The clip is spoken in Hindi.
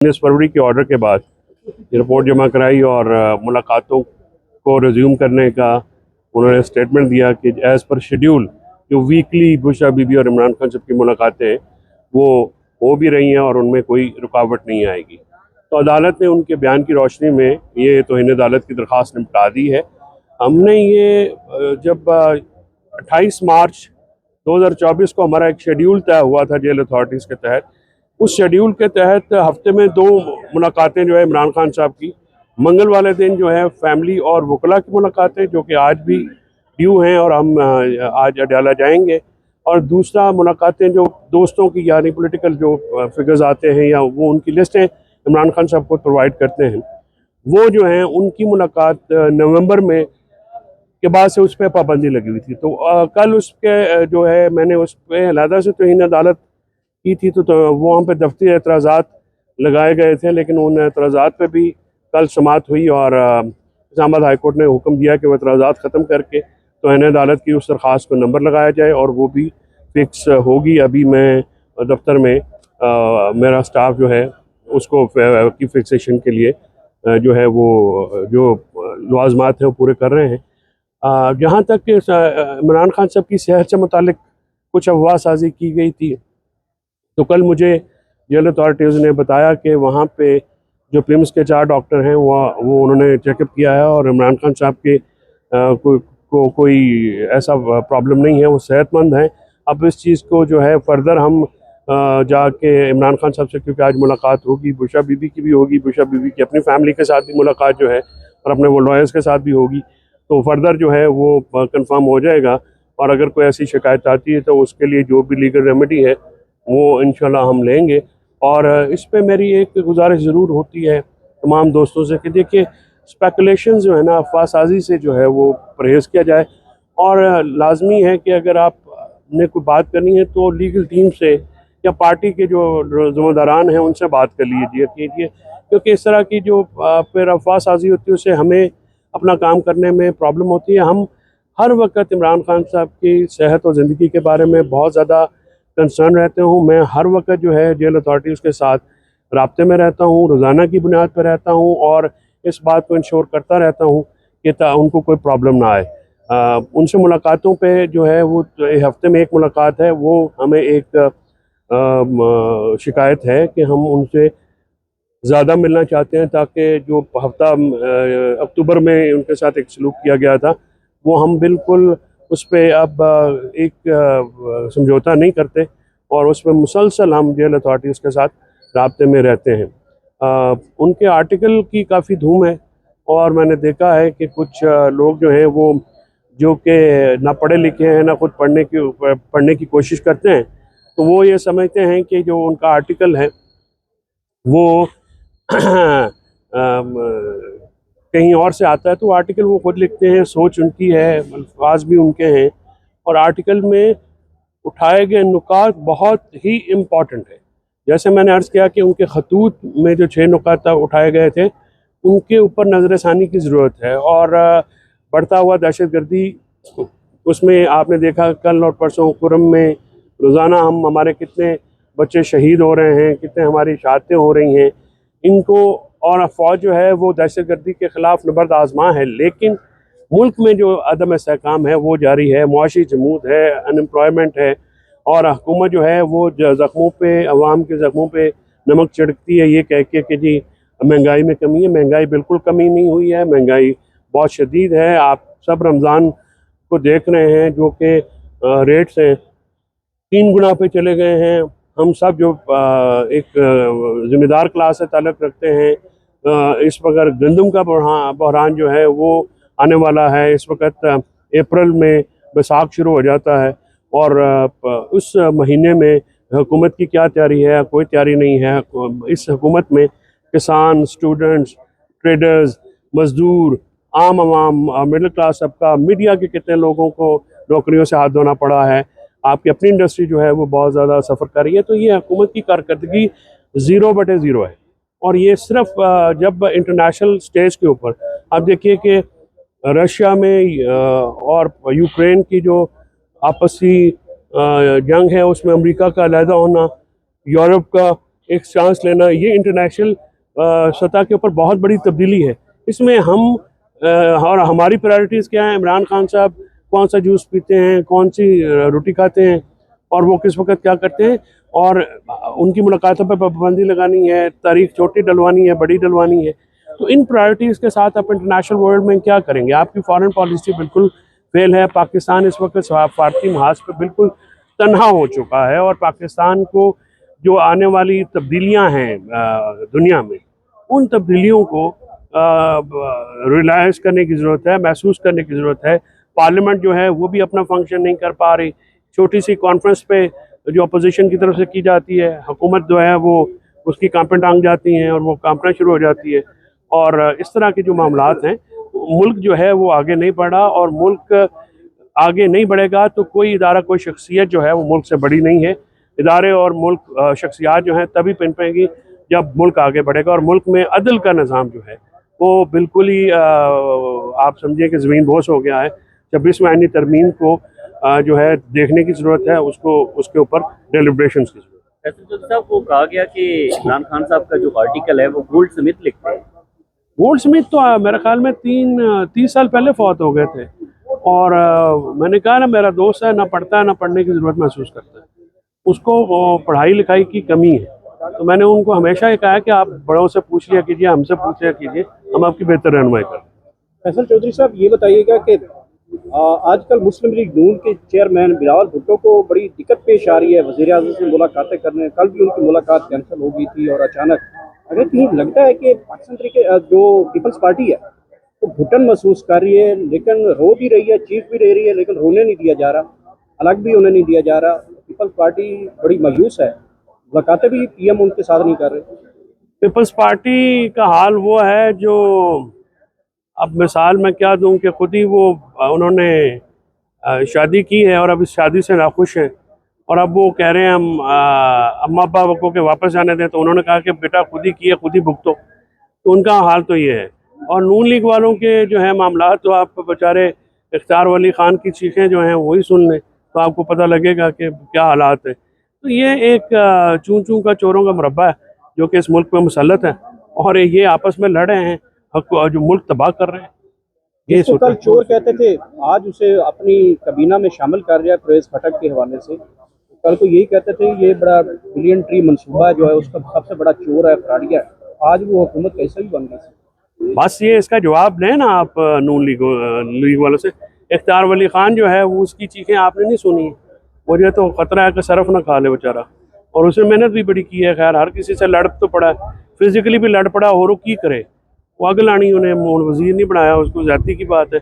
फरवरी के ऑर्डर के बाद ये रिपोर्ट जमा कराई और मुलाकातों को रिज्यूम करने का उन्होंने स्टेटमेंट दिया कि एज़ पर शेड्यूल जो वीकली बुशरा बीबी और इमरान खान साहब की मुलाकातें वो हो भी रही हैं और उनमें कोई रुकावट नहीं आएगी। तो अदालत ने उनके बयान की रोशनी में ये तौहीन अदालत की दरख्वास्त निपटा दी है। हमने ये जब 28 मार्च 2024 को हमारा एक शेड्यूल तय हुआ था जेल अथॉरिटीज़ के तहत, उस शेड्यूल के तहत हफ्ते में 2 मुलाकातें जो है इमरान खान साहब की, मंगल वाले दिन जो है फैमिली और वकला की मुलाकातें जो कि आज भी ड्यू हैं और हम आज अडयाला जाएंगे, और दूसरा मुलाकातें जो दोस्तों की यानी पॉलिटिकल जो फिगर्स आते हैं या वो उनकी लिस्टें इमरान खान साहब को प्रोवाइड करते हैं, वो जो हैं उनकी मुलाकात नवंबर में के बाद से उस पर पाबंदी लगी हुई थी। तो कल उसके जो है मैंने उस पर अलहदा से तौहीन अदालत की थी, तो वो हम पे दफ्ती एतराज़ात लगाए गए थे, लेकिन उन एतराज़ात पे भी कल समाअत हुई और इस्लामाबाद हाई कोर्ट ने हुक्म दिया कि वह एतराज़ात ख़त्म करके तौहीन अदालत की उस दरख्वास्त को नंबर लगाया जाए और वो भी फिक्स होगी। अभी मैं दफ्तर में मेरा स्टाफ जो है उसको की फिक्सेशन के लिए जो है वो जो लवाज़मात हैं वो पूरे कर रहे हैं। जहाँ तक कि इमरान खान साहब की सेहत से मुतालिक कुछ अफवाह साजी की गई थी, तो कल मुझे जेल अथॉरिटीज़ ने बताया कि वहाँ पे जो प्रिम्स के 4 डॉक्टर हैं वो उन्होंने चेकअप किया है और इमरान खान साहब के कोई ऐसा प्रॉब्लम नहीं है, वो सेहतमंद हैं। अब इस चीज़ को जो है फर्दर हम जाके इमरान खान साहब से, क्योंकि आज मुलाकात होगी, बुशरा बीबी की भी होगी, बुशरा बीबी की अपनी फैमिली के साथ भी मुलाकात जो है और अपने वो लॉयर्स के साथ भी होगी, तो फर्दर जो है वो कंफर्म हो जाएगा। और अगर कोई ऐसी शिकायत आती है तो उसके लिए जो भी लीगल रेमेडी है वो इंशाल्लाह हम लेंगे। और इस पे मेरी एक गुजारिश ज़रूर होती है तमाम दोस्तों से कि देखिए, स्पेकुलेशन जो है ना, अफवाहसाजी से जो है वो परहेज़ किया जाए, और लाजमी है कि अगर आपने कोई बात करनी है तो लीगल टीम से या पार्टी के जो ज़िम्मेदारान हैं उनसे बात कर कीजिए, क्योंकि इस तरह की जो फिर अफवाहसाजी होती है उससे हमें अपना काम करने में प्रॉब्लम होती है। हम हर वक्त इमरान खान साहब की सेहत और ज़िंदगी के बारे में बहुत ज़्यादा कंसर्न रहते हूँ। मैं हर वक्त जो है जेल अथॉरिटीज़ के साथ राब्ते में रहता हूँ, रोज़ाना की बुनियाद पर रहता हूँ और इस बात को इंश्योर करता रहता हूँ कि उनको कोई प्रॉब्लम ना आए। उनसे मुलाकातों पे जो है वो हफ्ते में एक मुलाकात है, वो हमें एक शिकायत है कि हम उनसे ज़्यादा मिलना चाहते हैं, ताकि जो हफ्ता अक्टूबर में उनके साथ एक सलूक किया गया था वो हम बिल्कुल उस पर अब एक समझौता नहीं करते और उस पर मुसलसल हम जेल अथॉरिटीज़ के साथ राब्ते में रहते हैं। उनके आर्टिकल की काफ़ी धूम है और मैंने देखा है कि कुछ लोग जो हैं वो जो कि ना पढ़े लिखे हैं, ना खुद पढ़ने की कोशिश करते हैं, तो वो ये समझते हैं कि जो उनका आर्टिकल है वो कहीं और से आता है। तो आर्टिकल वो खुद लिखते हैं, सोच उनकी है, अल्फाज भी उनके हैं, और आर्टिकल में उठाए गए नुकात बहुत ही इम्पॉर्टेंट है। जैसे मैंने अर्ज़ किया कि उनके खतूत में जो 6 नुकात उठाए गए थे उनके ऊपर नज़रसानी की ज़रूरत है। और बढ़ता हुआ दहशतगर्दी, उसमें आपने देखा कल और परसों कुरम में रोज़ाना हमारे कितने बच्चे शहीद हो रहे हैं, कितने हमारी शहादतें हो रही हैं। इनको और फ़ौज जो है वो दहशतगर्दी के ख़िलाफ़ नबर्द आज़मा है, लेकिन मुल्क में जो अदम इस्तेहकाम है वो जारी है, मुआशी जमूद है, अनएम्प्लॉयमेंट है, और हुकूमत जो है वो ज़ख्मों पे, अवाम के ज़ख्मों पे नमक छिड़कती है ये कह के कि जी महंगाई में कमी है। महंगाई बिल्कुल कमी नहीं हुई है, महंगाई बहुत शदीद है। आप सब रमज़ान को देख रहे हैं जो कि रेट्स हैं 3 गुना पे चले गए हैं। हम सब जो एक ज़िम्मेदार क्लास से ताल्लुक़ रखते हैं, इस वक्त गंदम का बहरान जो है वो आने वाला है। इस वक्त अप्रैल में बैसाख शुरू हो जाता है और उस महीने में हुकूमत की क्या तैयारी है? कोई तैयारी नहीं है। इस हुकूमत में किसान, स्टूडेंट्स, ट्रेडर्स, मज़दूर, आम आवाम, मिडिल क्लास तबका, मीडिया के कितने लोगों को नौकरियों से हाथ धोना पड़ा है। आपकी अपनी इंडस्ट्री जो है वो बहुत ज़्यादा सफ़र कर रही है। तो ये हुकूमत की कारकर्दगी 0/0 है। और ये सिर्फ जब इंटरनेशनल स्टेज के ऊपर आप देखिए कि रशिया में और यूक्रेन की जो आपसी जंग है उसमें अमेरिका का अलहदा होना, यूरोप का एक चांस लेना, ये इंटरनेशनल सतह के ऊपर बहुत बड़ी तब्दीली है। इसमें हम और हमारी प्रायोरिटीज़ क्या हैं, इमरान खान साहब कौन सा जूस पीते हैं, कौन सी रोटी खाते हैं और वो किस वक्त क्या करते हैं, और उनकी मुलाकातों पर पाबंदी लगानी है, तारीख छोटी डलवानी है, बड़ी डलवानी है। तो इन प्रायोरिटीज़ के साथ आप इंटरनेशनल वर्ल्ड में क्या करेंगे? आपकी फॉरेन पॉलिसी बिल्कुल फेल है। पाकिस्तान इस वक्त सफारती महाज पर बिल्कुल तन्हा हो चुका है और पाकिस्तान को जो आने वाली तब्दीलियां हैं दुनिया में, उन तब्दीलियों को रियलाइज़ करने की ज़रूरत है, महसूस करने की ज़रूरत है। पार्लियामेंट जो है वो भी अपना फंक्शन नहीं कर पा रही। छोटी सी कॉन्फ्रेंस पे जो अपोजिशन की तरफ से की जाती है, हुकूमत जो है वो उसकी कांपें टांग जाती हैं और वो कांपना शुरू हो जाती है। और इस तरह के जो मामलात हैं, मुल्क जो है वो आगे नहीं बढ़ा, और मुल्क आगे नहीं बढ़ेगा तो कोई इदारा, कोई शख्सियत जो है वो मुल्क से बड़ी नहीं है। इदारे और मुल्क शख्सियात जो हैं तभी पनपेंगी जब मुल्क आगे बढ़ेगा। और मुल्क में अदल का निज़ाम जो है वो बिल्कुल ही आप समझिए कि ज़मीन बोस हो गया है। 26वीं आईनी तरमीम को जो है देखने की ज़रूरत है, उसको उसके ऊपर डेलिब्रेशन की ज़रूरत है। फैसल साहब, वो कहा गया कि इमरान खान साहब का जो आर्टिकल है वो गोल्ड स्मिथ लिखते हैं। गोल्ड स्मिथ तो मेरे ख्याल में 30 साल पहले फौत हो गए थे, और मैंने कहा ना, मेरा दोस्त है, ना पढ़ता है ना पढ़ने की ज़रूरत महसूस करता है, उसको पढ़ाई लिखाई की कमी है। तो मैंने उनको हमेशा ये कहा है कि आप बड़ों से पूछ लिया कीजिए, हमसे पूछ लिया कीजिए, हम आपकी बेहतर रहनुमाई करें। फैसल चौधरी साहब, ये बताइएगा कि आजकल मुस्लिम लीग नून के चेयरमैन बिलावल भुट्टो को बड़ी दिक्कत पेश आ रही है वज़ीर-ए-आज़म से मुलाकातें करने। कल भी उनकी मुलाकात कैंसिल हो गई थी, और अचानक अगर कहीं लगता है कि पाकिस्तान तरीके जो पीपल्स पार्टी है तो घुटन महसूस कर रही है, लेकिन रो भी रही है, चीख भी दे रही है, लेकिन रोने नहीं दिया जा रहा, अलग भी होने नहीं दिया जा रहा। पीपल्स पार्टी बड़ी मायूस है, मुलाकातें भी पीएम उनके साथ नहीं कर रहे। पीपल्स पार्टी का हाल वो है जो, अब मिसाल मैं क्या दूं कि खुद ही वो उन्होंने शादी की है और अब इस शादी से नाखुश हैं, और अब वो कह रहे हैं हम अम्मा अब्बा को के वापस जाने दें। तो उन्होंने कहा कि बेटा खुद ही किए खुद ही भुगतो। तो उनका हाल तो ये है। और नून लीग वालों के जो है मामला, तो आप बेचारे इख्तियार वली खान की चीखें जो हैं वही सुन लें तो आपको पता लगेगा कि क्या हालात है। तो ये एक चूं चूं का चोरों का मुरब्बा है जो कि इस मुल्क में मुसल्लत है, और ये आपस में लड़ रहे हैं, जो मुल्क तबाह कर रहे हैं। ये जिसको कल चोर कहते थे, आज उसे अपनी कबीना में शामिल कर दिया परवेज खटक के हवाले से। कल को यही कहते थे ये बड़ा बिलियन ट्री मंसूबा जो है उसका सबसे बड़ा चोर है, फ्राडिया। आज वो हुकूमत कैसे भी बन गई। बस ये इसका जवाब लें ना आप नून लीग वालों से। इख्तियार वली खान जो है वो, उसकी चीखें आपने नहीं सुनी। मुझे तो खतरा है कि सरफ ना खा ले बेचारा, और उसने मेहनत भी बड़ी की है। खैर हर किसी से लड़ तो पड़ा है, फिजिकली भी लड़ पड़ा, और वो की करे, वो अग लानी, उन्हें वजीर नहीं बनाया, उसको ज्यादती की बात है।